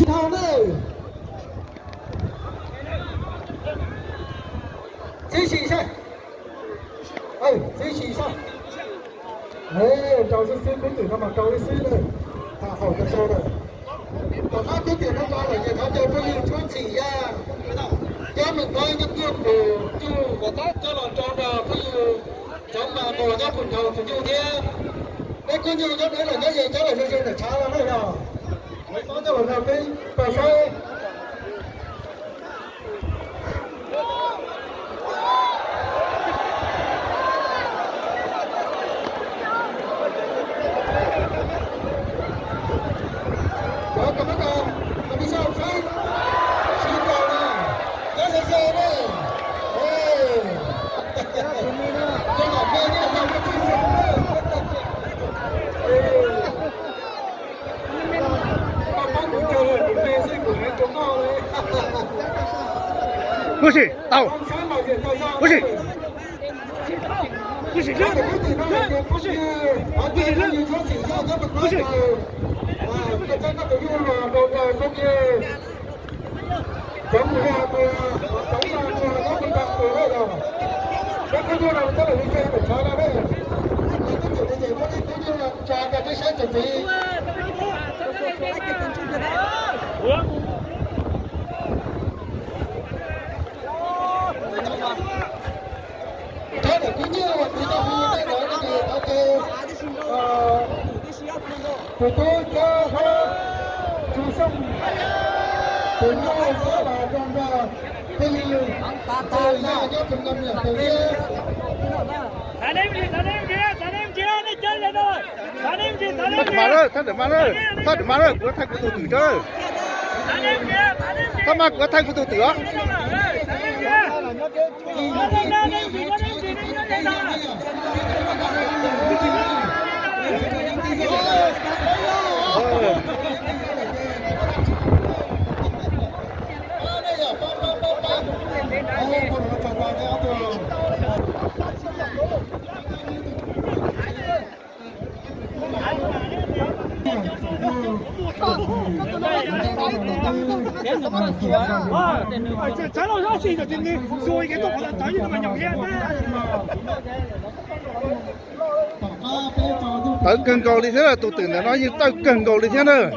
thao đây支持一下支持一下赵先生公主他们高一些了他好的说了còn các cái tiền nó có là nhà tháo cho có nhiều chú chỉ ra cho mình coi những tiền của chú của các cho là cho là có nhiều trong mà mùa cho phần thầu phần nhiều thế đấy có nhiều cho đấy là cái gì cho là cho để trả ra đây nào mấy có cho là cái tờ xe不是到，不是，不是扔，不是，不是扔，不是。của tôi cho chú sông của nhau có bà con và cái gì tôi ra cho phần ngầm là tôi thằng em kia nó chơi lên rồi thằng em kia Thằng đừng mà rồi, của thằng của tôi tử chơi. Thằng mà của thằng của tôi tử á. Trái lo rõ gì rồi trên đi rồi cái tục là tới như mà nhỏ em Tới cần cầu đi thế là tôi tưởng là nói như tới cần cầu đi thế nữa.